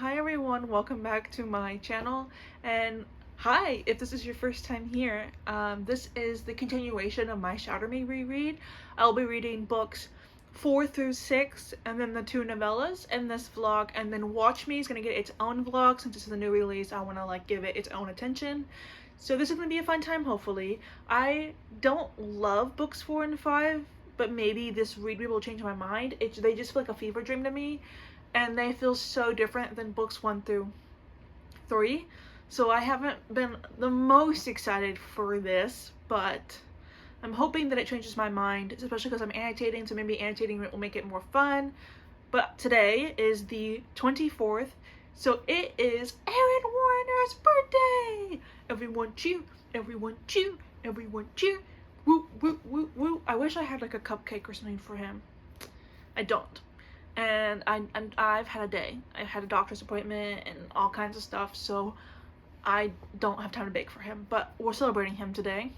Hi everyone, welcome back to my channel, and hi if this is your first time here. This is the continuation of my Shatter Me reread. I'll be reading books 4 through 6 and then the 2 novellas in this vlog, and then Watch Me is going to get its own vlog since it's a new release. I want to give it its own attention. So this is going to be a fun time, hopefully. I don't love books 4 and 5, but maybe this reread will change my mind. They just feel like a fever dream to me, and they feel so different than books 1 through 3. So I haven't been the most excited for this, but I'm hoping that it changes my mind, especially because I'm annotating, so maybe annotating will make it more fun. But today is the 24th, so it is Aaron Warner's birthday! Everyone cheer, everyone cheer, everyone cheer. Woo, woo, woo, woo. I wish I had like a cupcake or something for him. I don't. And I've had a day. I've had a doctor's appointment and all kinds of stuff, so I don't have time to bake for him. But we're celebrating him today.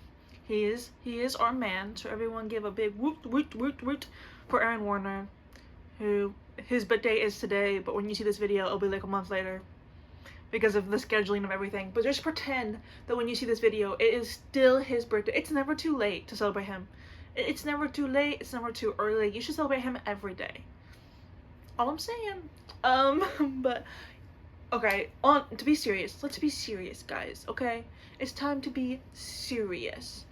He is our man, so everyone give a big woot woot woot woot for Aaron Warner, who his birthday is today, but when you see this video it'll be like a month later because of the scheduling of everything. But just pretend that when you see this video it is still his birthday. It's never too late to celebrate him. It's never too late, it's never too early. You should celebrate him every day. All I'm saying. But okay, to be serious, let's be serious, guys, okay? It's time to be serious.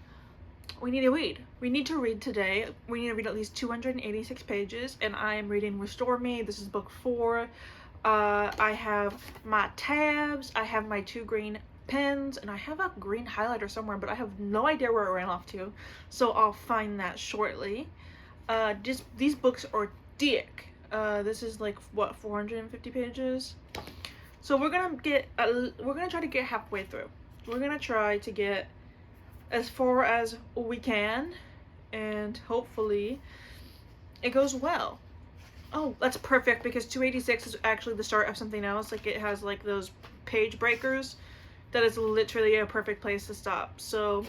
We need to read. We need to read today. We need to read at least 286 pages, and I am reading Restore Me. This is book 4. I have my tabs, I have my 2 green pens, and I have a green highlighter somewhere, but I have no idea where it ran off to, so I'll find that shortly. Just these books are thick. This is like what, 450 pages. So we're gonna try to get halfway through. We're gonna try to get as far as we can, and hopefully it goes well. Oh, that's perfect, because 286 is actually the start of something else. Like, it has like those page breakers. That is literally a perfect place to stop. So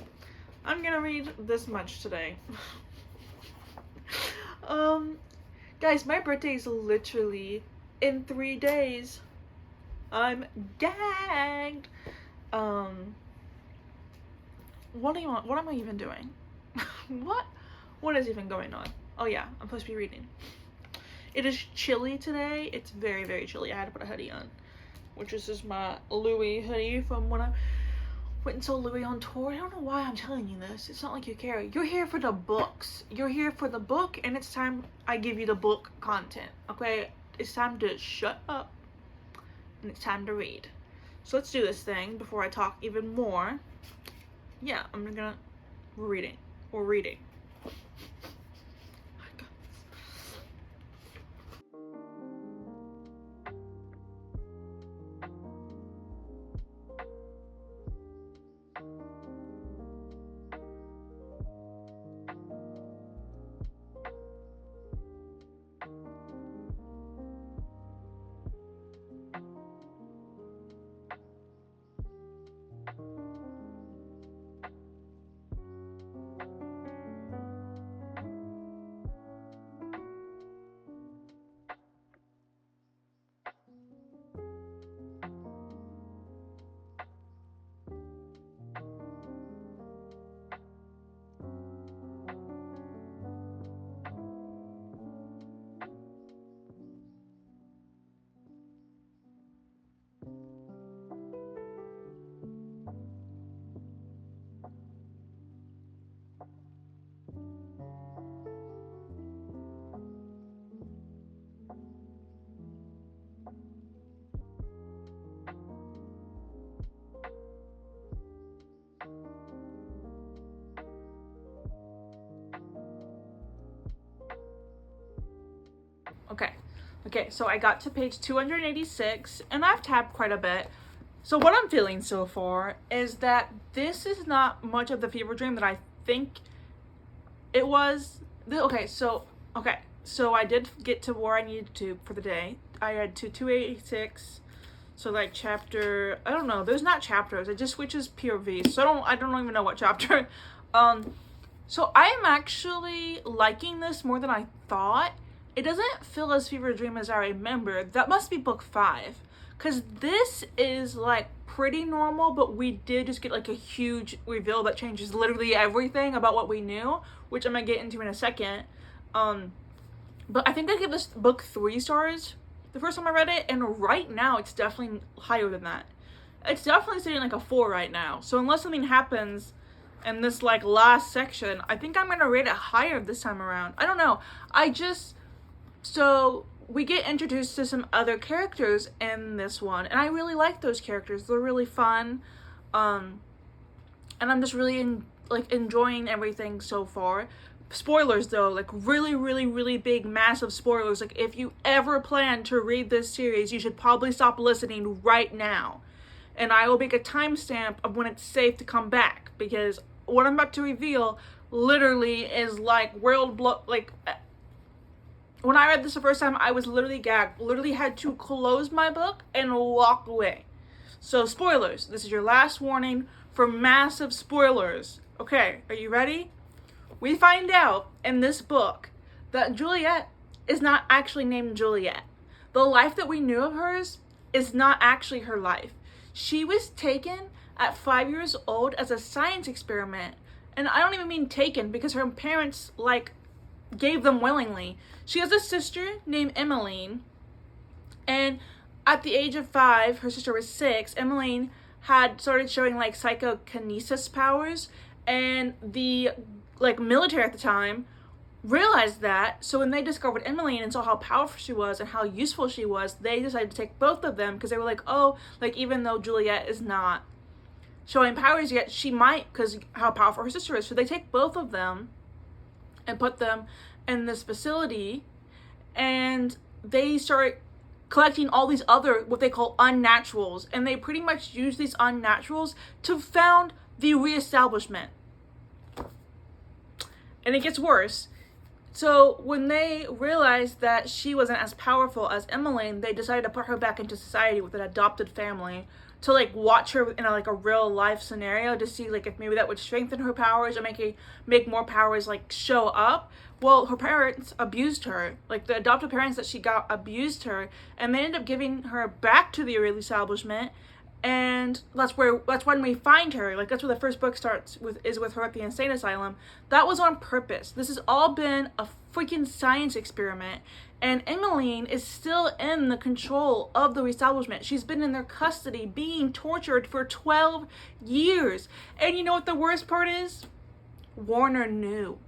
I'm gonna read this much today. Guys, my birthday is literally in 3 days. I'm gagged. What am I even doing? What is even going on? Oh yeah, I'm supposed to be reading. It is chilly today. It's very, very chilly. I had to put a hoodie on, which is just my Louis hoodie from when I went and saw Louis on tour. I don't know why I'm telling you this. It's not like you care. You're here for the books. You're here for the book, and it's time I give you the book content, okay? It's time to shut up, and it's time to read. So let's do this thing before I talk even more. Yeah, we're reading. Okay, so I got to page 286, and I've tabbed quite a bit. So what I'm feeling so far is that this is not much of the fever dream that I think it was. Okay, so I did get to where I needed to for the day. I had to 286, so like chapter, I don't know, there's not chapters, it just switches POV, so I don't even know what chapter. So I'm actually liking this more than I thought. It doesn't feel as fever dream as I remember. That must be book 5, because this is like pretty normal, but we did just get like a huge reveal that changes literally everything about what we knew, which I'm gonna get into in a second. But I think I gave this book 3 stars the first time I read it, and right now it's definitely higher than that. It's definitely sitting like a 4 right now. So unless something happens in this like last section, I think I'm gonna rate it higher this time around. I don't know. So we get introduced to some other characters in this one, and I really like those characters. They're really fun. And I'm just really enjoying everything so far. Spoilers though, like really big massive spoilers. Like if you ever plan to read this series, you should probably stop listening right now. And I will make a timestamp of when it's safe to come back, because what I'm about to reveal literally is like when I read this the first time, I was literally gagged. Literally had to close my book and walk away. So spoilers. This is your last warning for massive spoilers. Okay, are you ready? We find out in this book that Juliet is not actually named Juliet. The life that we knew of hers is not actually her life. She was taken at 5 years old as a science experiment. And I don't even mean taken, because her parents gave them willingly. She has a sister named Emmeline, and at the age of 5, her sister was 6, Emmeline had started showing psychokinesis powers, and the military at the time realized that. So when they discovered Emmeline and saw how powerful she was and how useful she was, they decided to take both of them, because they were like, oh, even though Juliet is not showing powers yet, she might, because how powerful her sister is. So they take both of them and put them in this facility, and they start collecting all these other what they call unnaturals, and they pretty much use these unnaturals to found the reestablishment. And it gets worse. So when they realized that she wasn't as powerful as Emmeline, they decided to put her back into society with an adopted family to watch her in a real life scenario to see if maybe that would strengthen her powers or make more powers show up. Well, her parents abused her. The adopted parents that she got abused her, and they ended up giving her back to the reestablishment. And that's when we find her. That's where the first book starts with her at the insane asylum. That was on purpose. This has all been a freaking science experiment, and Emmeline is still in the control of the reestablishment. She's been in their custody being tortured for 12 years. And you know what the worst part is? Warner knew.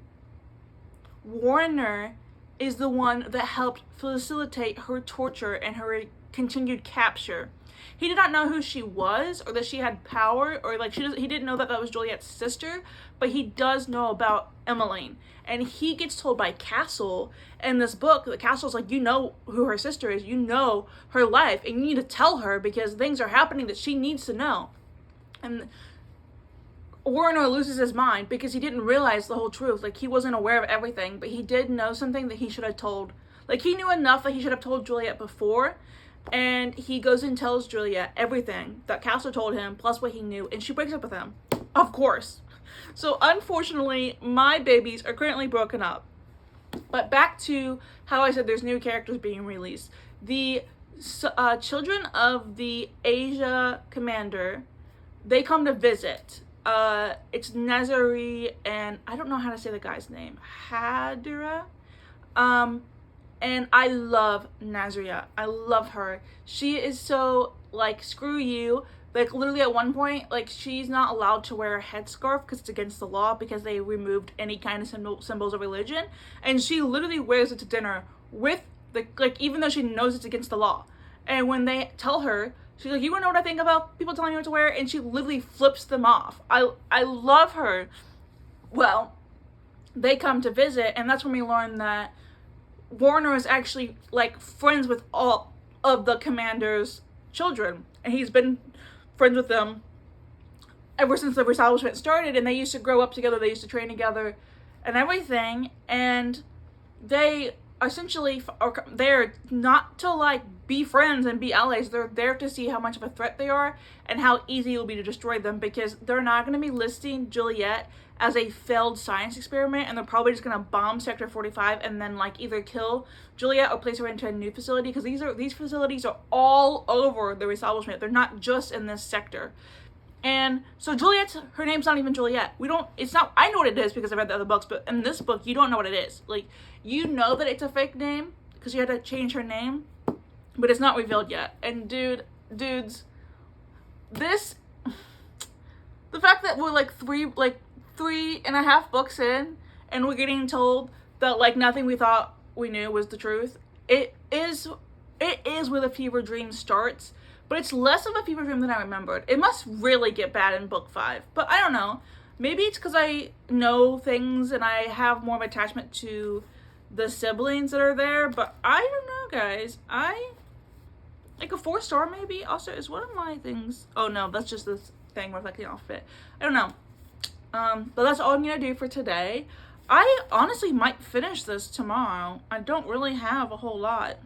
Warner is the one that helped facilitate her torture and her continued capture. He did not know who she was, or that she had power, or he didn't know that was Juliet's sister, but he does know about Emmeline. And he gets told by Castle in this book that Castle's you know who her sister is, you know her life, and you need to tell her because things are happening that she needs to know. And Warner loses his mind because he didn't realize the whole truth. He wasn't aware of everything, but he did know something that he should have told. He knew enough that he should have told Juliet before. And he goes and tells Juliet everything that Castle told him, plus what he knew, and she breaks up with him. Of course. So unfortunately, my babies are currently broken up. But back to how I said there's new characters being released. The children of the Asia commander, they come to visit. It's Nazari and I don't know how to say the guy's name. Hadira? And I love Nazria. I love her. She is so, screw you. Literally at one point, she's not allowed to wear a headscarf because it's against the law, because they removed any kind of symbols of religion. And she literally wears it to dinner with, even though she knows it's against the law. And when they tell her, she's like, you wanna know what I think about people telling me what to wear? And she literally flips them off. I love her. Well, they come to visit, and that's when we learn that Warner is actually friends with all of the commander's children, and he's been friends with them ever since the reestablishment started, and they used to grow up together, they used to train together and everything. And they essentially are there not to like be friends and be allies. They're there to see how much of a threat they are and how easy it will be to destroy them, because they're not going to be listing Juliet as a failed science experiment, and they're probably just going to bomb Sector 45 and then like either kill Juliet or place her into a new facility, because these facilities are all over the establishment. They're not just in this sector. And so Juliet's, her name's not even Juliet. It's not, I know what it is because I read the other books, but in this book, you don't know what it is. Like, you know that it's a fake name because you had to change her name, but it's not revealed yet. And dudes, the fact that we're like three and a half books in and we're getting told that like nothing we thought we knew was the truth, it is where the fever dream starts. But it's less of a fever dream than I remembered. It must really get bad in book 5. But I don't know. Maybe it's because I know things and I have more of an attachment to the siblings that are there. But I don't know, guys. Like a 4-star maybe also is one of my things. Oh no, that's just this thing reflecting off it. I don't know. But that's all I'm going to do for today. I honestly might finish this tomorrow. I don't really have a whole lot.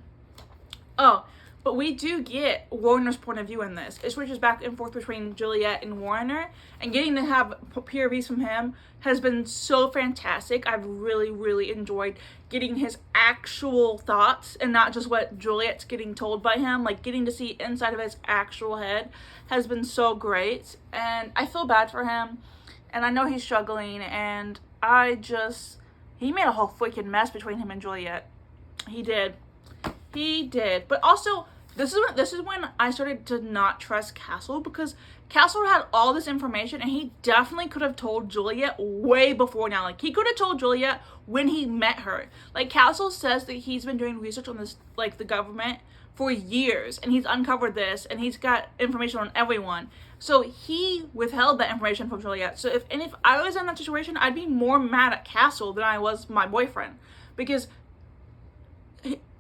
Oh, but we do get Warner's point of view in this. It switches back and forth between Juliet and Warner, and getting to have POVs from him has been so fantastic. I've really, really enjoyed getting his actual thoughts and not just what Juliet's getting told by him. Like, getting to see inside of his actual head has been so great, and I feel bad for him, and I know he's struggling, and he made a whole freaking mess between him and Juliet. He did. But also, this is when I started to not trust Castle, because Castle had all this information and he definitely could have told Juliet way before now. Like, he could have told Juliet when he met her. Like, Castle says that he's been doing research on this, like, the government for years, and he's uncovered this, and he's got information on everyone. So he withheld that information from Juliet. So if I was in that situation, I'd be more mad at Castle than I was my boyfriend, because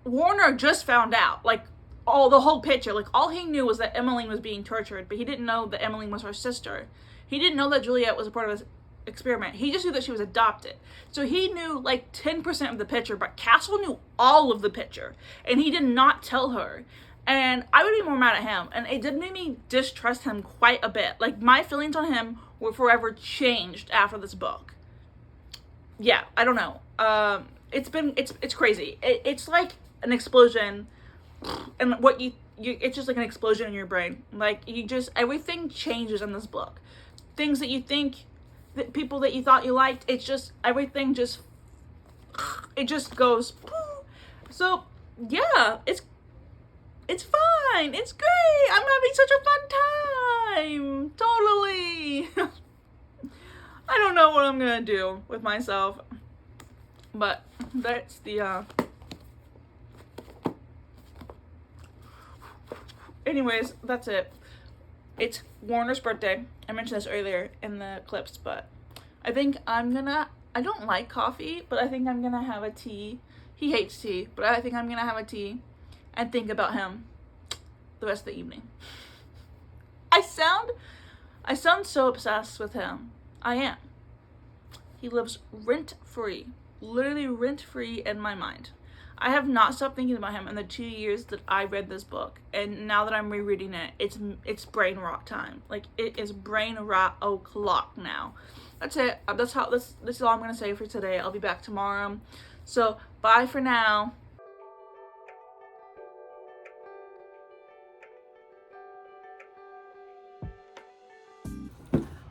Warner just found out, like, the whole picture. Like, all he knew was that Emmeline was being tortured, but he didn't know that Emmeline was her sister. He didn't know that Juliet was a part of his experiment. He just knew that she was adopted. So he knew like 10% of the picture, but Castle knew all of the picture, and he did not tell her. And I would be more mad at him, and it did make me distrust him quite a bit. Like, my feelings on him were forever changed after this book. Yeah, I don't know. It's crazy. It's like an explosion, and what it's just like an explosion in your brain. Like, everything changes in this book. Things that you think, that people that you thought you liked, everything just goes. So yeah, it's fine. It's great. I'm having such a fun time. Totally. I don't know what I'm gonna do with myself, but that's the anyways, that's it. It's Warner's birthday. I mentioned this earlier in the clips, but I think I don't like coffee, but I think I'm gonna have a tea. He hates tea, but I think I'm gonna have a tea and think about him the rest of the evening. I sound so obsessed with him. I am. He lives rent-free, literally rent-free in my mind. I have not stopped thinking about him in the 2 years that I read this book, and now that I'm rereading it, it's brain rot time. Like, it is brain rot o'clock now. That's it. This is all I'm gonna say for today. I'll be back tomorrow. So bye for now.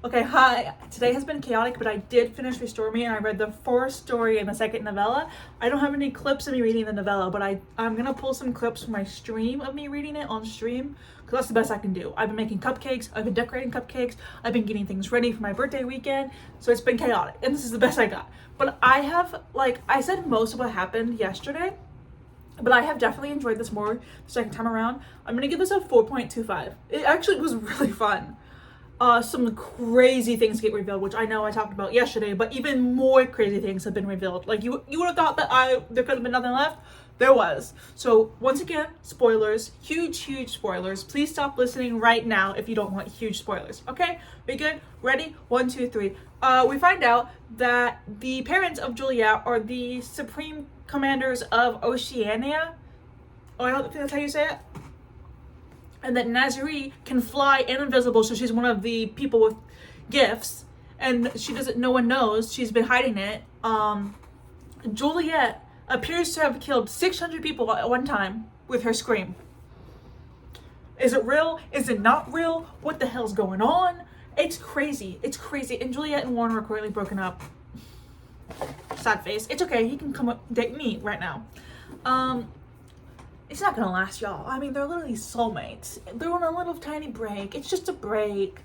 Okay, hi. Today has been chaotic, but I did finish Restore Me, and I read the first story in the second novella. I don't have any clips of me reading the novella, but I'm gonna pull some clips from my stream of me reading it on stream, because that's the best I can do. I've been making cupcakes, I've been decorating cupcakes, I've been getting things ready for my birthday weekend, so it's been chaotic, and this is the best I got. But I have, like, I said most of what happened yesterday, but I have definitely enjoyed this more the second time around. I'm gonna give this a 4.25. It actually was really fun. Some crazy things get revealed, which I know I talked about yesterday, but even more crazy things have been revealed. Like, you would have thought that there could have been nothing left. There was. So once again, spoilers, huge spoilers. Please stop listening right now if you don't want huge spoilers. Okay, we good? Ready? 1, 2, 3. We find out that the parents of Juliet are the supreme commanders of Oceania. Oh, I don't think that's how you say it. And that Nazari can fly and invisible, so she's one of the people with gifts, and she doesn't. No one knows. She's been hiding it. Juliet appears to have killed 600 people at one time with her scream. Is it real? Is it not real? What the hell's going on? It's crazy. It's crazy. And Juliet and Warner are currently broken up. Sad face. It's okay. He can come up date me right now. It's not gonna last, y'all. I mean, they're literally soulmates. They're on a little tiny break. It's just a break.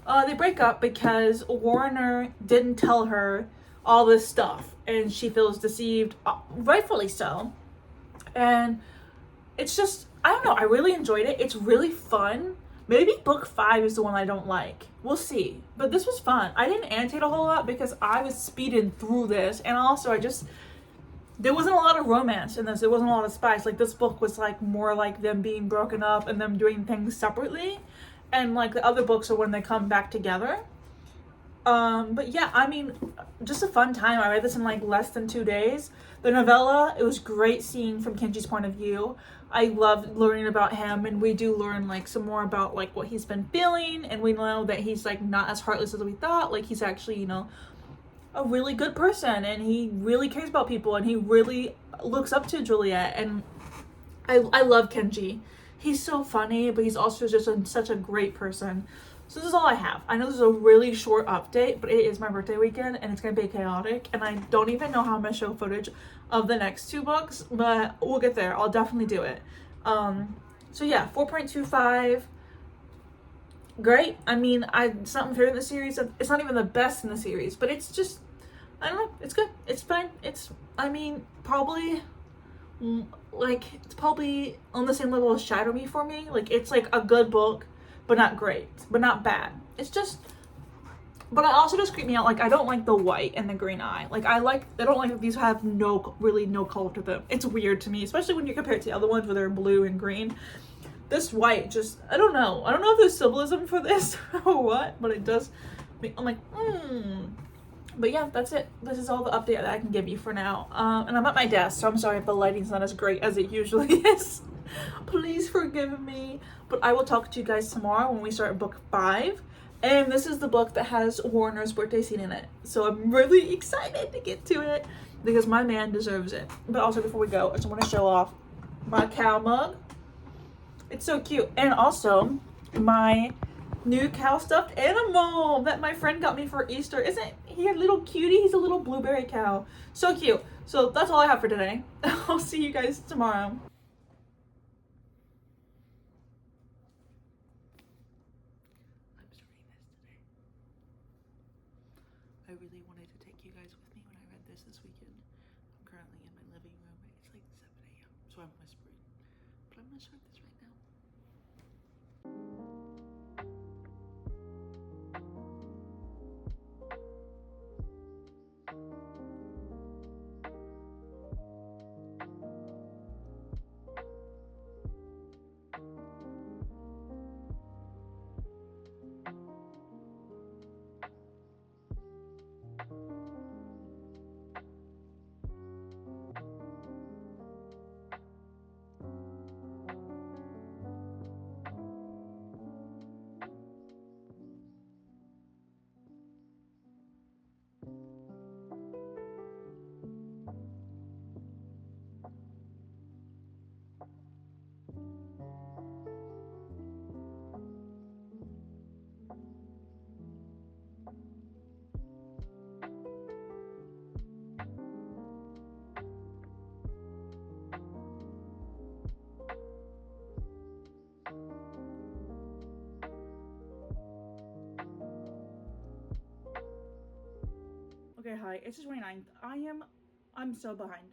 They break up because Warner didn't tell her all this stuff, and she feels deceived, rightfully so. And it's just, I don't know, I really enjoyed it. It's really fun. Maybe book 5 is the one I don't like. We'll see. But this was fun. I didn't annotate a whole lot because I was speeding through this, and also there wasn't a lot of romance in this. There wasn't a lot of spice. Like, this book was like more like them being broken up and them doing things separately, and like the other books are when they come back together. But yeah, I mean, just a fun time. I read this in like less than 2 days. The novella, it was great seeing from Kenji's point of view. I loved learning about him, and we do learn like some more about like what he's been feeling, and we know that he's like not as heartless as we thought. Like, he's actually, you know, a really good person, and he really cares about people, and he really looks up to Juliet. And I love Kenji. He's so funny, but he's also just such a great person. So this is all I have. I know this is a really short update, but it is my birthday weekend, and it's gonna be chaotic, and I don't even know how I'm gonna show footage of the next 2 books, but we'll get there. I'll definitely do it. So yeah, 4.25. Great. I mean, it's not my favorite in the series. It's not even the best in the series, but it's just, I don't know, it's good. It's fine. I mean, probably, like, it's probably on the same level as Shatter Me for me. Like, it's like a good book, but not great, but not bad. It's just, but I also just creep me out. Like, I don't like the white and the green eye. Like, I don't like that these have really no color to them. It's weird to me, especially when you compare it to the other ones where they're blue and green. This white just, I don't know if there's symbolism for this or what, but it does I'm like, But yeah, that's it. This is all the update that I can give you for now. And I'm at my desk, so I'm sorry if the lighting's not as great as it usually is. Please forgive me. But I will talk to you guys tomorrow when we start book 5. And this is the book that has Warner's birthday scene in it. So I'm really excited to get to it because my man deserves it. But also, before we go, I just want to show off my cow mug. It's so cute. And also, my new cow stuffed animal that my friend got me for Easter. Isn't he a little cutie? He's a little blueberry cow. So cute. So that's all I have for today. I'll see you guys tomorrow. I'm starting this today. I really wanted to take you guys with me when I read this weekend. I'm currently in my living room. It's like 7 a.m. So I'm whispering. But I'm gonna start this right now. Okay, hi. It's the 29th. I'm so behind.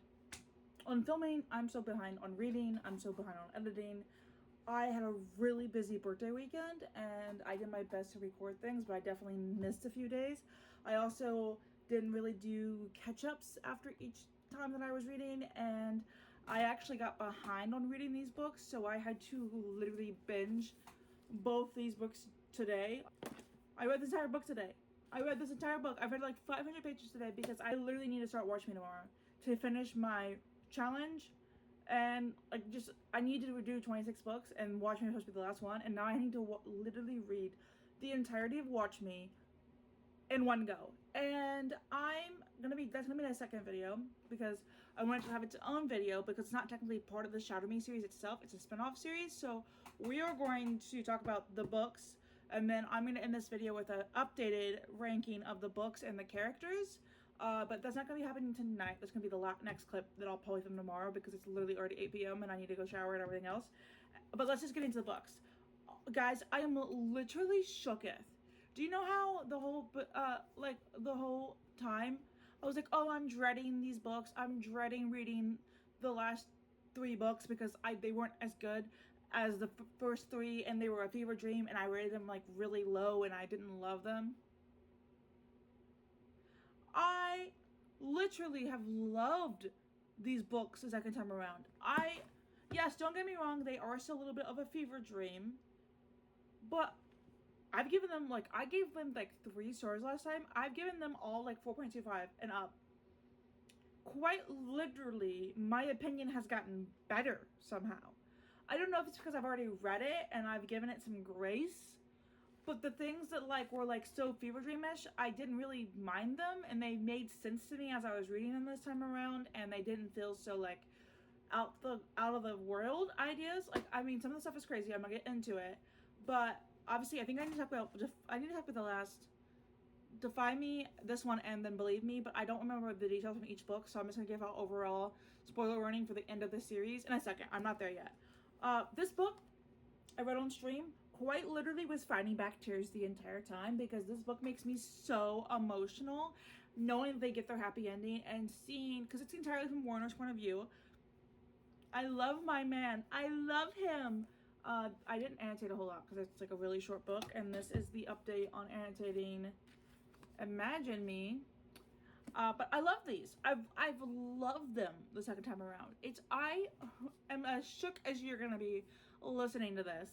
On filming, I'm so behind. On reading, I'm so behind on editing. I had a really busy birthday weekend, and I did my best to record things, but I definitely missed a few days. I also didn't really do catch-ups after each time that I was reading, and I actually got behind on reading these books, so I had to literally binge both these books today. I read this entire book today. I read this entire book. I've read like 500 pages today because I literally need to start Watch Me tomorrow to finish my challenge, and like just I needed to do 26 books, and Watch Me was supposed to be the last one, and now I need to literally read the entirety of Watch Me in one go. And that's gonna be the second video, because I wanted to have its own video, because it's not technically part of the Shatter Me series itself, it's a spin-off series. So we are going to talk about the books, and then I'm going to end this video with an updated ranking of the books and the characters. But that's not going to be happening tonight. That's going to be the next clip that I'll probably film tomorrow, because it's literally already 8 p.m. and I need to go shower and everything else. But let's just get into the books. Guys, I am literally shooketh. Do you know how the whole time I was like, oh, I'm dreading these books. I'm dreading reading the last 3 books, because they weren't as good as the first 3, and they were a fever dream, and I rated them like really low, and I didn't love them. I literally have loved these books the second time around. Yes, don't get me wrong, they are still a little bit of a fever dream, but I gave them like 3 stars last time. I've given them all like 4.25 and up. Quite literally, my opinion has gotten better somehow. I don't know if it's because I've already read it and I've given it some grace, but the things that were so fever dreamish, I didn't really mind them, and they made sense to me as I was reading them this time around, and they didn't feel so out of the world ideas. I mean, some of the stuff is crazy. I'm gonna get into it, but obviously I think I need to talk about the last Defy Me, this one, and then Believe Me, but I don't remember the details from each book, so I'm just gonna give out overall spoiler warning for the end of the series in a second. I'm not there yet. This book I read on stream quite literally was fighting back tears the entire time, because this book makes me so emotional, knowing they get their happy ending and seeing, because it's entirely from Warner's point of view. I love my man. I love him. I didn't annotate a whole lot because it's like a really short book, and this is the update on annotating Imagine Me. But I love these. I've loved them the second time around. I am as shook as you're gonna be listening to this,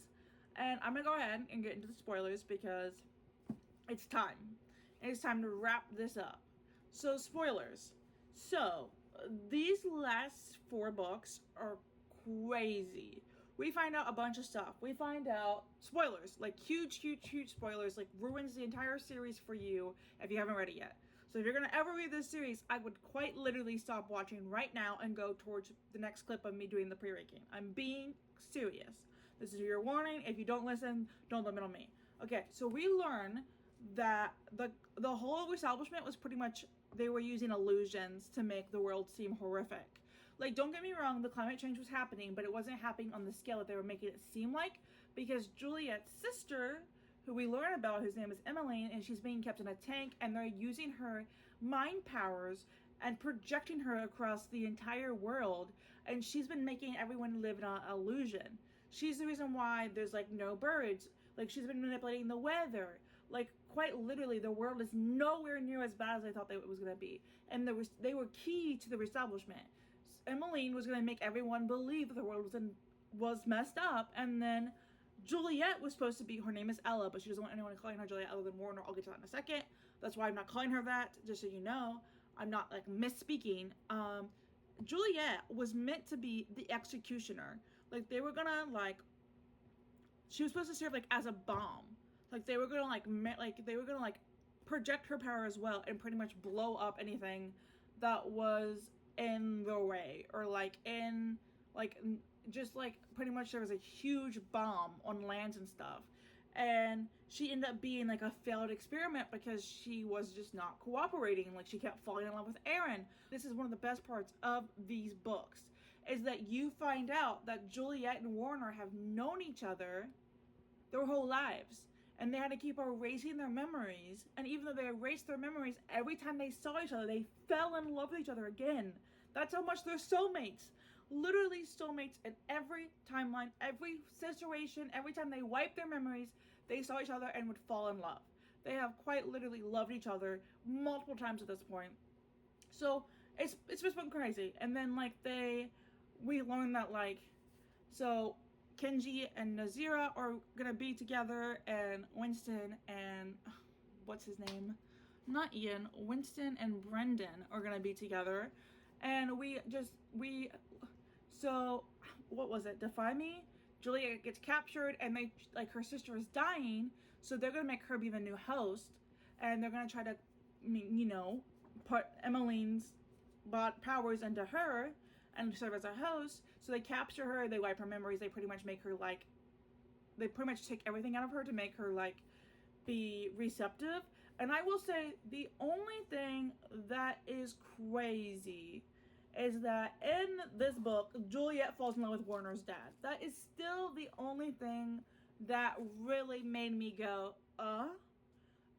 and I'm gonna go ahead and get into the spoilers, because it's time. It's time to wrap this up. So spoilers. So these last 4 books are crazy. We find out a bunch of stuff. We find out spoilers, like huge spoilers, like ruins the entire series for you if you haven't read it yet. So if you're gonna ever read this series, I would quite literally stop watching right now and go towards the next clip of me doing the pre-ranking. I'm being serious. This is your warning. If you don't listen, don't blame it on me. Okay, so we learn that the whole establishment was pretty much, they were using illusions to make the world seem horrific. Like, don't get me wrong, the climate change was happening, but it wasn't happening on the scale that they were making it seem like, because Juliet's sister, who we learn about, whose name is Emily, and she's being kept in a tank, and they're using her mind powers and projecting her across the entire world, and she's been making everyone live in an illusion. She's the reason why there's no birds. She's been manipulating the weather. Quite literally, the world is nowhere near as bad as I thought it was going to be. And they were key to the reestablishment. Emmeline was going to make everyone believe that the world was messed up, and then Juliet was supposed to be, her name is Ella, but she doesn't want anyone calling her Juliet other than Warner. I'll get to that in a second. That's why I'm not calling her that, just so you know. I'm not misspeaking. Juliet was meant to be the executioner. They were gonna she was supposed to serve as a bomb. They were gonna project her power as well and pretty much blow up anything that was in the way, or pretty much there was a huge bomb on lands and stuff. And she ended up being a failed experiment, because she was just not cooperating. She kept falling in love with Aaron. This is one of the best parts of these books, is that you find out that Juliet and Warner have known each other their whole lives, and they had to keep erasing their memories. And even though they erased their memories, every time they saw each other, they fell in love with each other again. That's how much they're soulmates. Literally soulmates in every timeline, every situation. Every time they wiped their memories, they saw each other and would fall in love. They have quite literally loved each other multiple times at this point. So it's just been crazy. And then we learned that so Kenji and Nazira are gonna be together, and Winston and what's his name? Not Ian. Winston and Brendan are gonna be together, and we just so what was it? Defy Me. Juliet gets captured, and they like her sister is dying, so they're gonna make her be the new host, and they're gonna try to, put Emmeline's powers into her and serve as a host. So they capture her, they wipe her memories, they pretty much make her like, they pretty much take everything out of her to make her like be receptive. And I will say the only thing that is crazy is that in this book, Juliet falls in love with Warner's dad. That is still the only thing that really made me go,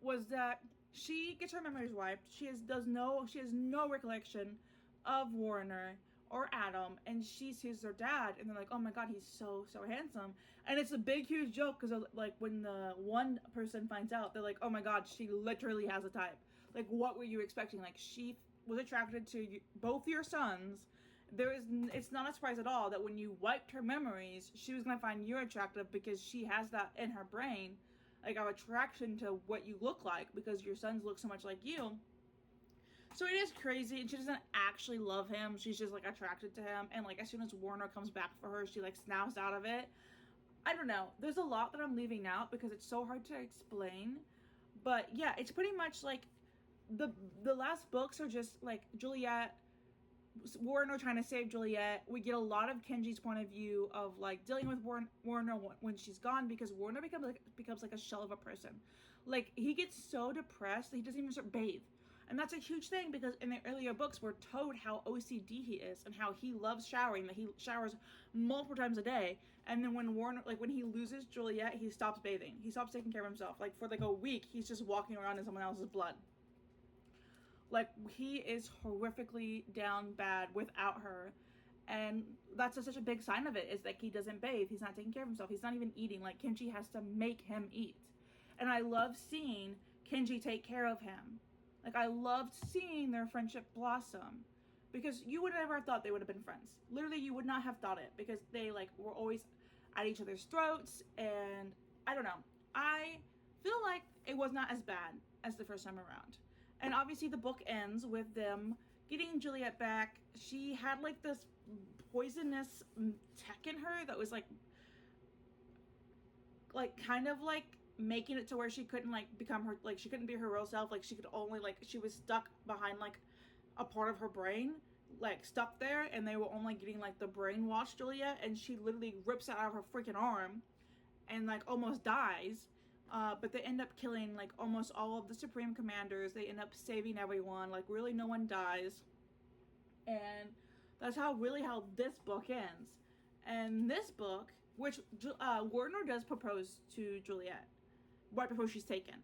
was that she gets her memories wiped. She has no recollection of Warner or Adam, and she sees her dad, and they're like, "Oh my God, he's so handsome." And it's a big, huge joke because like when the one person finds out, they're like, "Oh my God, she literally has a type." Like, what were you expecting? Like, she was attracted to both your sons. It's not a surprise at all that when you wiped her memories, she was gonna find you attractive because she has that in her brain, like of attraction to what you look like because your sons look so much like you. So it is crazy, and she doesn't actually love him. She's just like attracted to him, and like as soon as Warner comes back for her, she like snaps out of it. I don't know. There's a lot that I'm leaving out because it's so hard to explain. But yeah, it's pretty much like the last books are just like Juliet, Warner trying to save Juliet. We get a lot of Kenji's point of view of like dealing with Warner when she's gone, because Warner becomes like a shell of a person. Like, he gets so depressed that he doesn't even start bathe. And that's a huge thing because in the earlier books we're told how OCD he is and how he loves showering, that he showers multiple times a day. And then when Warner, like when he loses Juliet, he stops bathing. He stops taking care of himself. Like for like a week, he's just walking around in someone else's blood. Like, he is horrifically down bad without her. And that's such a big sign of it, is that he doesn't bathe. He's not taking care of himself. He's not even eating. Like, Kenji has to make him eat. And I love seeing Kenji take care of him. Like, I loved seeing their friendship blossom. Because you would never have thought they would have been friends. Literally, you would not have thought it. Because they, like, were always at each other's throats. And I don't know. I feel like it was not as bad as the first time around. And obviously the book ends with them getting Juliet back. She had like this poisonous tech in her that was like kind of like making it to where she couldn't like become her, like she couldn't be her real self. Like she could only, like, she was stuck behind like a part of her brain, like stuck there, and they were only getting like the brainwashed Juliet, and she literally rips it out of her freaking arm and like almost dies. But they end up killing like almost all of the Supreme Commanders. They end up saving everyone. Like, really, no one dies. And that's how this book ends. And this book, which Warner does propose to Juliet right before she's taken.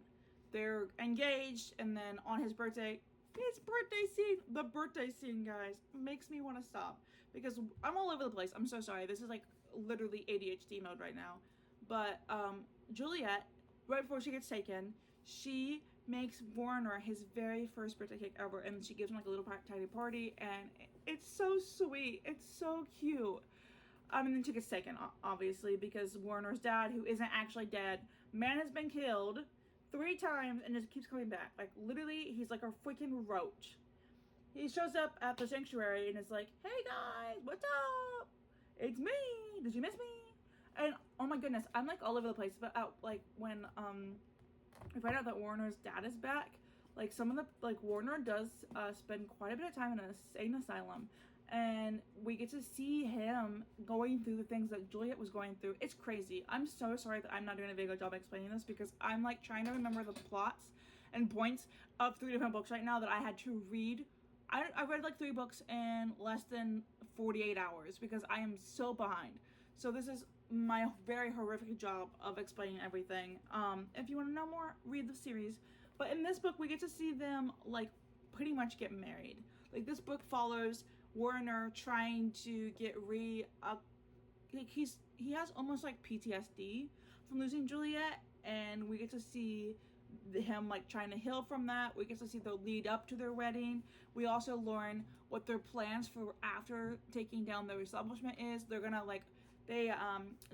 They're engaged, and then on his birthday scene, the birthday scene, guys, makes me want to stop because I'm all over the place. I'm so sorry. This is like literally ADHD mode right now. But Juliet, right before she gets taken, she makes Warner his very first birthday cake ever, and she gives him like a little tiny party, and it's so sweet. It's so cute. And then she gets taken, obviously, because Warner's dad, who isn't actually dead, man has been killed 3 times and just keeps coming back. Like, literally, he's like a freaking roach. He shows up at the sanctuary and is like, "Hey guys, what's up? It's me. Did you miss me?" And oh my goodness, I'm like all over the place. But like when we find out that Warner's dad is back, like some of the, like, Warner does spend quite a bit of time in an insane asylum, and we get to see him going through the things that Juliet was going through. It's crazy. I'm so sorry that I'm not doing a very good job explaining this because I'm like trying to remember the plots and points of 3 different books right now that I had to read. I read like 3 books in less than 48 hours because I am so behind. So this is my very horrific job of explaining everything. If you want to know more, read the series. But in this book, we get to see them like pretty much get married. Like, this book follows Warner trying to get he has almost like PTSD from losing Juliet, and we get to see him like trying to heal from that. We get to see the lead up to their wedding. We also learn what their plans for after taking down their establishment is. They're gonna like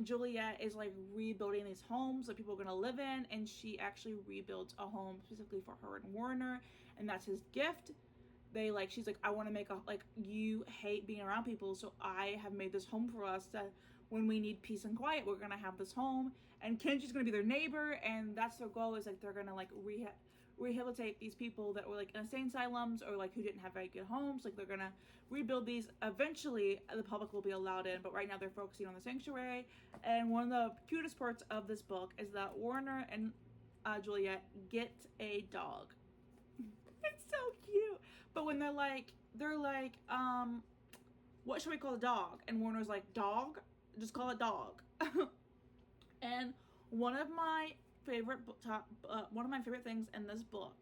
Juliet is like rebuilding these homes that people are gonna live in, and she actually rebuilds a home specifically for her and Warner, and that's his gift. she's like, I want to make a, like, you hate being around people, so I have made this home for us that when we need peace and quiet, we're gonna have this home, and Kenji's gonna be their neighbor, and that's their goal, is like they're gonna like rehabilitate these people that were like in insane asylums or like who didn't have very good homes. Like they're gonna rebuild these. Eventually the public will be allowed in, but right now they're focusing on the sanctuary. And one of the cutest parts of this book is that Warner and Juliet get a dog. It's so cute. But when they're like, what should we call the dog? And Warner's like, dog? Just call it dog. And one of my favorite things in this book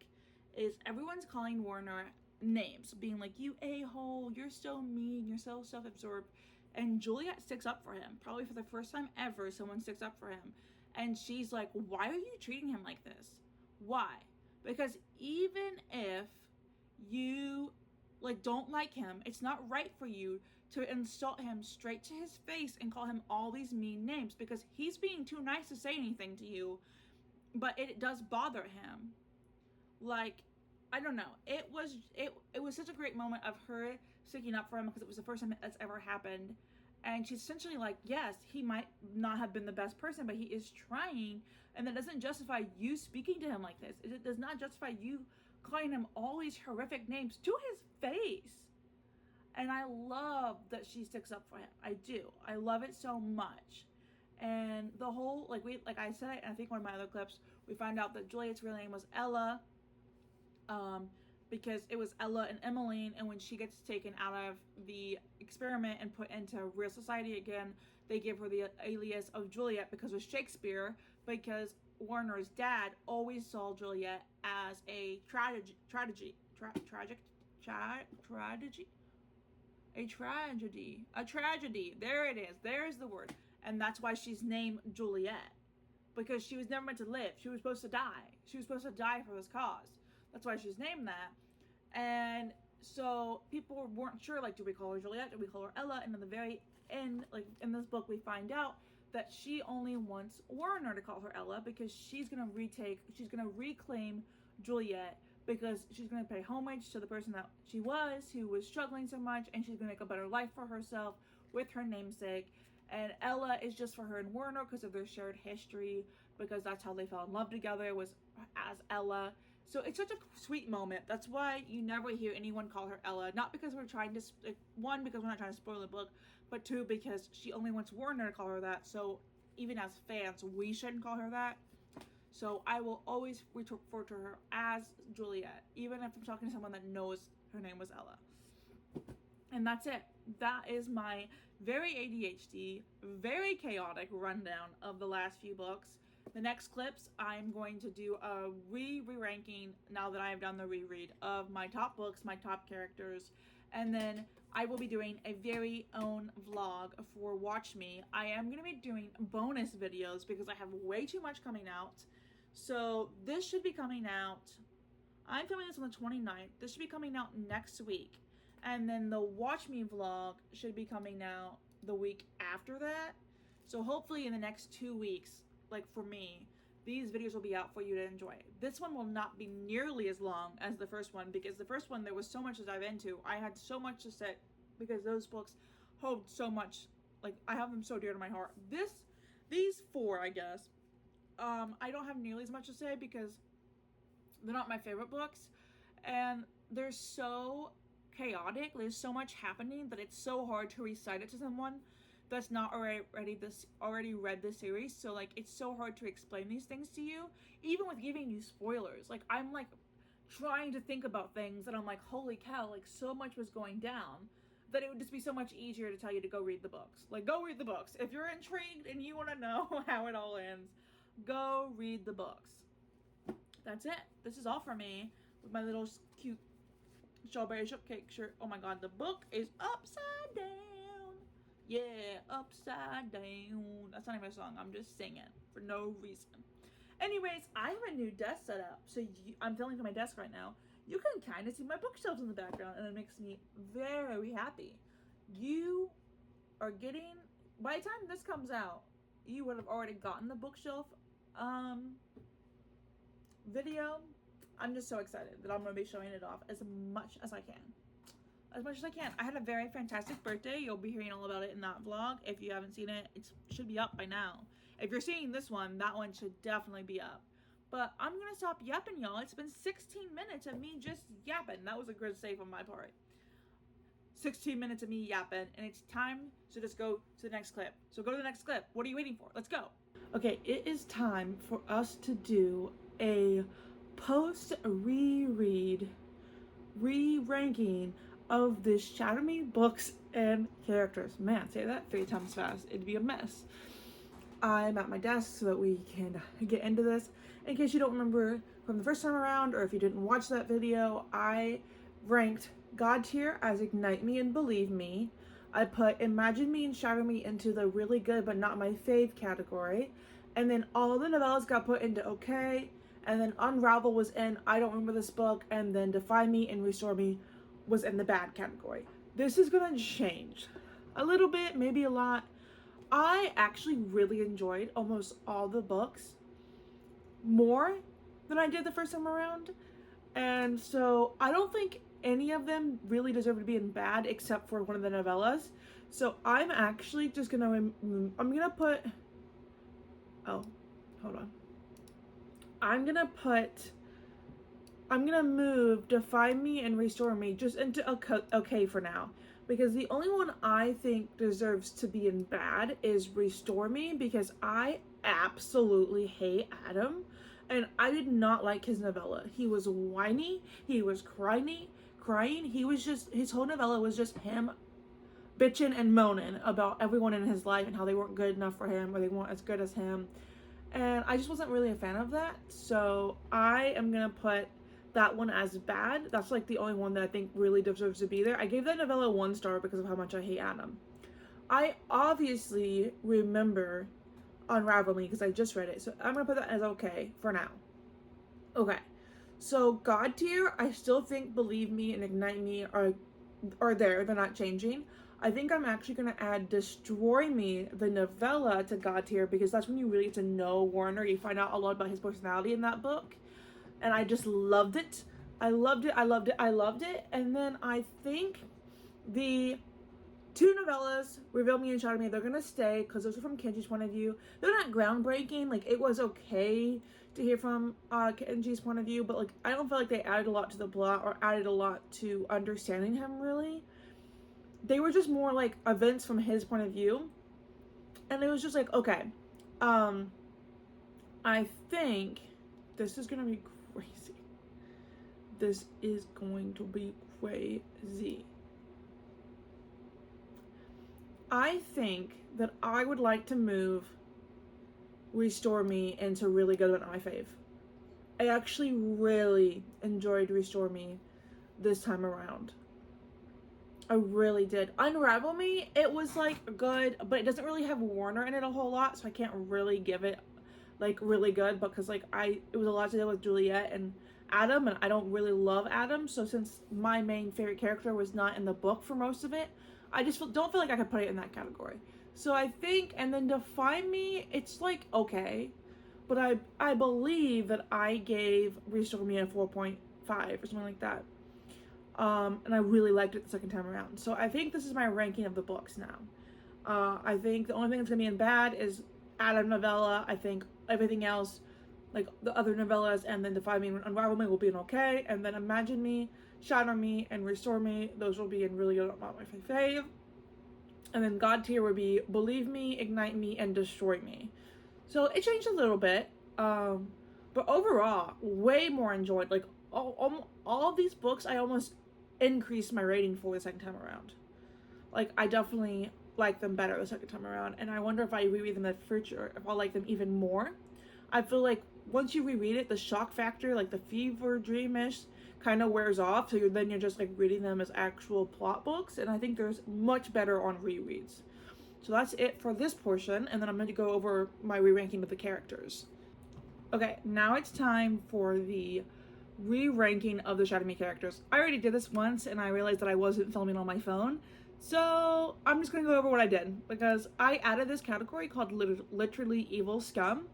is everyone's calling Warner names, being like, you a-hole, you're so mean, you're so self-absorbed. And Juliet sticks up for him. Probably for the first time ever, someone sticks up for him. And she's like, why are you treating him like this? Why? Because even if you like don't like him, it's not right for you to insult him straight to his face and call him all these mean names, because he's being too nice to say anything to you, but it does bother him. Like, I don't know. It was such a great moment of her sticking up for him, because it was the first time that's ever happened. And she's essentially like, yes, he might not have been the best person, but he is trying, and that doesn't justify you speaking to him like this. It does not justify you calling him all these horrific names to his face. And I love that she sticks up for him. I do. I love it so much. And the whole, like I said, and I think one of my other clips, we find out that Juliet's real name was Ella, because it was Ella and Emmeline, and when she gets taken out of the experiment and put into real society again, they give her the alias of Juliet because of Shakespeare, because Warner's dad always saw Juliet as a tragedy. There it is. There's the word. And that's why she's named Juliet, because she was never meant to live. She was supposed to die. She was supposed to die for this cause. That's why she's named that. And so people weren't sure, like, do we call her Juliet? Do we call her Ella? And in the very end, like in this book, we find out that she only wants Warner to call her Ella, because she's gonna reclaim Juliet, because she's gonna pay homage to the person that she was, who was struggling so much, and she's gonna make a better life for herself with her namesake. And Ella is just for her and Warner because of their shared history, because that's how they fell in love together, was as Ella. So it's such a sweet moment. That's why you never hear anyone call her Ella. Not because we're trying to, one, because we're not trying to spoil the book, but two, because she only wants Warner to call her that. So even as fans, we shouldn't call her that. So I will always refer to her as Juliet, even if I'm talking to someone that knows her name was Ella. And that's it. That is my very ADHD, very chaotic rundown of the last few books. The next clips, I'm going to do a re-ranking, now that I have done the reread, of my top books, my top characters, and then I will be doing a very own vlog for Watch Me. I am going to be doing bonus videos because I have way too much coming out. So this should be coming out, I'm filming this on the 29th, this should be coming out next week. And then the Watch Me vlog should be coming out the week after that. So hopefully in the next 2 weeks, like for me, these videos will be out for you to enjoy. This one will not be nearly as long as the first one, because the first one there was so much to dive into. I had so much to say, because those books hold so much, like I have them so dear to my heart. These four, I guess, I don't have nearly as much to say because they're not my favorite books, and they're so chaotic. There's so much happening that it's so hard to recite it to someone that's not already read the series. So like it's so hard to explain these things to you, even with giving you spoilers. Like I'm like trying to think about things and I'm like, holy cow, like so much was going down that it would just be so much easier to tell you to go read the books. Like go read the books. If you're intrigued and you want to know how it all ends, go read the books. That's it. This is all for me with my little cute strawberry shortcake shirt. Oh my god, the book is upside down. Yeah, upside down. That's not even a song. I'm just singing for no reason. Anyways, I have a new desk set up. So I'm filming from my desk right now. You can kind of see my bookshelves in the background, and it makes me very happy. You are getting, by the time this comes out, you would have already gotten the bookshelf video. I'm just so excited that I'm going to be showing it off as much as I can. As much as I can. I had a very fantastic birthday. You'll be hearing all about it in that vlog. If you haven't seen it, it should be up by now. If you're seeing this one, that one should definitely be up. But I'm going to stop yapping, y'all. It's been 16 minutes of me just yapping. That was a good save on my part. 16 minutes of me yapping, and it's time to just go to the next clip. So go to the next clip. What are you waiting for? Let's go. Okay, it is time for us to do a post reread, re-ranking of the Shatter Me books and characters. Man, say that 3 times fast. It'd be a mess. I'm at my desk so that we can get into this. In case you don't remember from the first time around, or if you didn't watch that video, I ranked God tier as Ignite Me and Believe Me. I put Imagine Me and Shatter Me into the really good but not my fave category. And then all the novellas got put into okay. And then Unravel was in I don't remember this book. And then Defy Me and Restore Me was in the bad category. This is gonna change a little bit, maybe a lot. I actually really enjoyed almost all the books more than I did the first time around. And so I don't think any of them really deserve to be in bad except for one of the novellas. So I'm actually just gonna, I'm gonna put, oh, hold on. I'm gonna move Defy Me and Restore Me just into okay for now. Because the only one I think deserves to be in bad is Restore Me, because I absolutely hate Adam. And I did not like his novella. He was whiny, he was crying. He was just, his whole novella was just him bitching and moaning about everyone in his life and how they weren't good enough for him or they weren't as good as him. And I just wasn't really a fan of that. So I am gonna put that one as bad. That's like the only one that I think really deserves to be there. I gave that novella 1 star because of how much I hate Adam. I obviously remember Unravel Me because I just read it. So I'm gonna put that as okay for now. Okay. So God tier, I still think Believe Me and Ignite Me are there. They're not changing. I think I'm actually going to add Destroy Me, the novella, to God tier because that's when you really get to know Warner. You find out a lot about his personality in that book. And I just loved it. I loved it. And then I think the 2 novellas, Reveal Me and Shatter Me, they're gonna stay because those are from Kenji's point of view. They're not groundbreaking. Like, it was okay to hear from Kenji's point of view, but like, I don't feel like they added a lot to the plot or added a lot to understanding him, really. They were just more like events from his point of view. And it was just like, okay, I think this is gonna be crazy. This is going to be crazy. I think that I would like to move Restore Me into really good but not my fave. I actually really enjoyed Restore Me this time around. I really did. Unravel Me, it was like good, but it doesn't really have Warner in it a whole lot, so I can't really give it like really good because like it was a lot to do with Juliet and Adam, and I don't really love Adam, so since my main favorite character was not in the book for most of it, I just don't feel like I could put it in that category. So I think, and then Defy Me, it's like okay, but I believe that I gave Restore Me a 4.5 or something like that. And I really liked it the second time around. So I think this is my ranking of the books now. I think the only thing that's gonna be in bad is Adam novella. I think everything else, like the other novellas and then Defy Me and Unravel Me, will be in okay. And then Imagine Me, Shatter Me, and Restore Me, those will be in really good, not my fave. And then God tier would be Believe Me, Ignite Me, and Destroy Me. So it changed a little bit. But overall, way more enjoyed. Like all of these books, I almost increased my rating for the second time around. Like, I definitely like them better the second time around, and I wonder if I reread them in the future, if I'll like them even more. I feel like once you reread it, the shock factor, like the fever dreamish, kind of wears off, so then you're just like reading them as actual plot books, and I think there's much better on rereads. So that's it for this portion, and then I'm going to go over my re-ranking of the characters. Okay, now it's time for the re-ranking of the Shatter Me characters. I already did this once, and I realized that I wasn't filming on my phone, so I'm just going to go over what I did, because I added this category called Literally Evil Scum,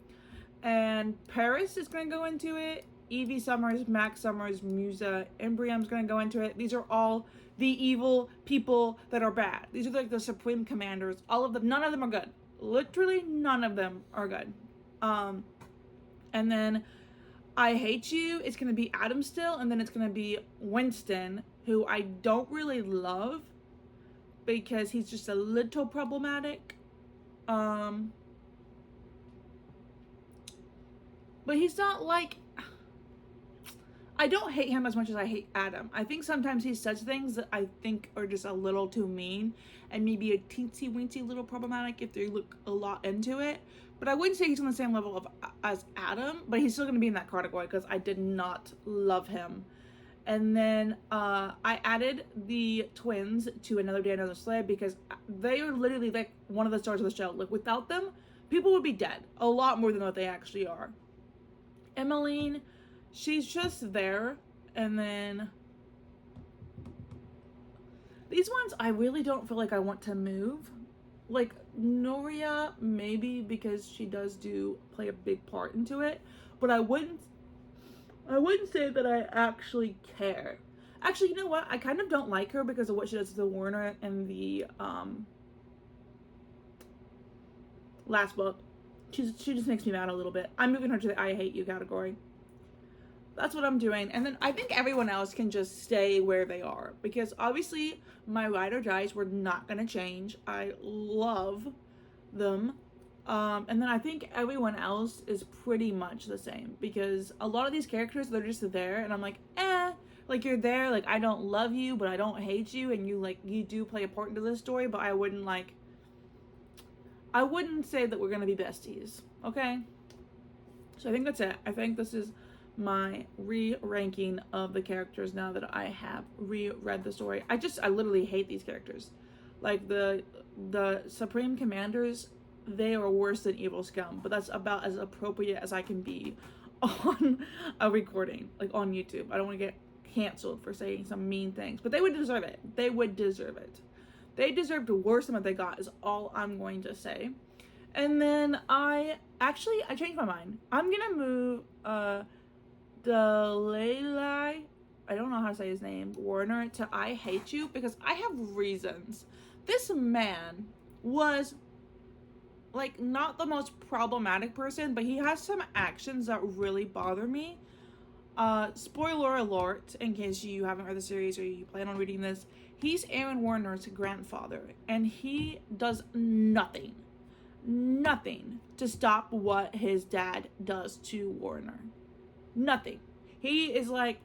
and Paris is going to go into it, Evie Summers, Max Summers, Musa, Embryum's gonna go into it. These are all the evil people that are bad. These are like the Supreme Commanders. All of them, none of them are good. Literally none of them are good. And then I Hate You, it's gonna be Adam still, and then it's gonna be Winston, who I don't really love because he's just a little problematic. But he's not like, I don't hate him as much as I hate Adam. I think sometimes he says things that I think are just a little too mean and maybe a teensy weensy little problematic if they look a lot into it. But I wouldn't say he's on the same level of as Adam, but he's still going to be in that category because I did not love him. And then I added the twins to Another Day, Another Slay because they are literally like one of the stars of the show. Like without them, people would be dead a lot more than what they actually are. Emmeline, she's just there. And then these ones I really don't feel like I want to move. Like Noria, maybe because she does play a big part into it, but I wouldn't say that I actually care. Actually, you know what? I kind of don't like her because of what she does to the Warner in the last book. She just makes me mad a little bit. I'm moving her to the I Hate You category. That's what I'm doing. And then I think everyone else can just stay where they are because obviously my ride or dies were not going to change. I love them. And then I think everyone else is pretty much the same because a lot of these characters, they're just there and I'm like, like you're there, like I don't love you, but I don't hate you, and you do play a part into this story, but I wouldn't say that we're gonna be besties, okay? So I think that's it. I think this is my re-ranking of the characters now that I have reread the story. I literally hate these characters. Like the Supreme Commanders, they are worse than evil scum, but that's about as appropriate as I can be on a recording, like on YouTube. I don't want to get canceled for saying some mean things, but they would deserve it. They would deserve it. They deserved worse than what they got is all I'm going to say. And then I changed my mind. I'm gonna move Delay, I don't know how to say his name, Warner, to I Hate You because I have reasons. This man was like not the most problematic person, but he has some actions that really bother me. Spoiler alert, in case you haven't read the series or you plan on reading this, he's Aaron Warner's grandfather, and he does nothing to stop what his dad does to Warner. Nothing. He is like,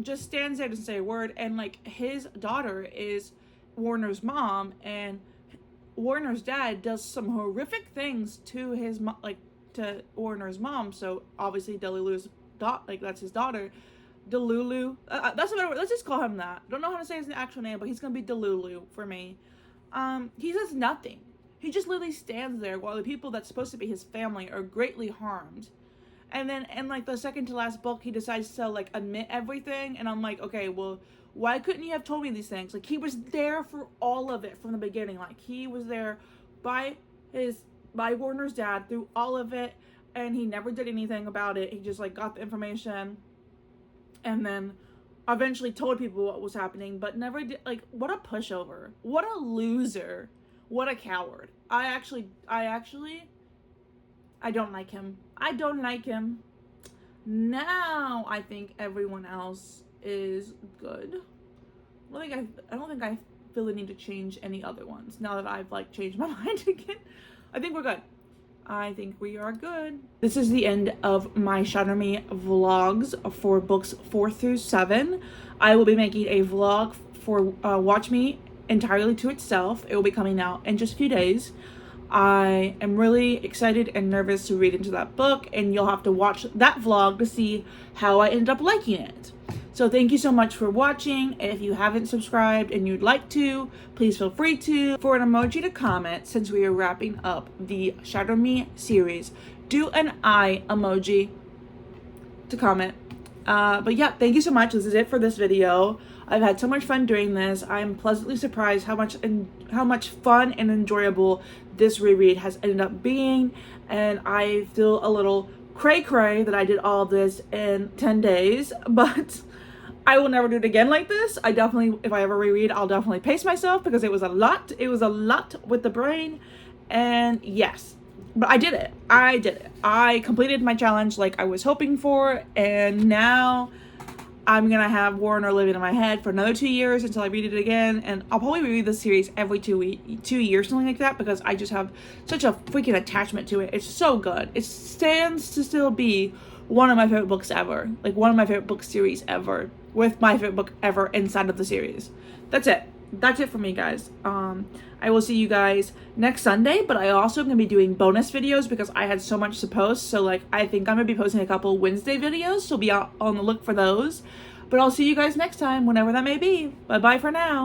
just stands there to say a word, and like his daughter is Warner's mom, and Warner's dad does some horrific things to his to Warner's mom. So obviously Delulu's that's his daughter, Delulu. That's another word. Let's just call him that. Don't know how to say his actual name, but he's gonna be Delulu for me. He does nothing. He just literally stands there while the people that's supposed to be his family are greatly harmed. And then in like the second to last book, he decides to like admit everything, and I'm like, okay, well, why couldn't you have told me these things? Like he was there for all of it from the beginning. Like he was there by Warner's dad through all of it, and he never did anything about it. He just like got the information and then eventually told people what was happening, but never did. Like, what a pushover. What a loser. What a coward. I don't like him. I don't like him. Now I think everyone else is good. I don't think I feel the need to change any other ones now that I've like changed my mind again. I think we're good. I think we are good. This is the end of my Shatter Me vlogs for books 4 through 7. I will be making a vlog for Watch Me entirely to itself. It will be coming out in just a few days. I am really excited and nervous to read into that book, and you'll have to watch that vlog to see how I ended up liking it. So thank you so much for watching. If you haven't subscribed and you'd like to, please feel free to. For an emoji to comment, since we are wrapping up the Shatter Me series, do an eye emoji to comment. But yeah, thank you so much. This is it for this video. I've had so much fun doing this. I'm pleasantly surprised how much fun and enjoyable this reread has ended up being, and I feel a little cray cray that I did all this in 10 days, but I will never do it again like this. I definitely, if I ever reread, I'll definitely pace myself because it was a lot. It was a lot with the brain. And yes, but I did it. I did it. I completed my challenge like I was hoping for. And now I'm gonna have Warner living in my head for another 2 years until I read it again, and I'll probably reread the series every 2 years, something like that, because I just have such a freaking attachment to it. It's so good. It stands to still be one of my favorite books ever, like one of my favorite book series ever, with my favorite book ever inside of the series. That's it. That's it for me, guys. I will see you guys next Sunday, but I also am going to be doing bonus videos because I had so much to post. So, like, I think I'm going to be posting a couple Wednesday videos, so be out on the look for those. But I'll see you guys next time, whenever that may be. Bye-bye for now.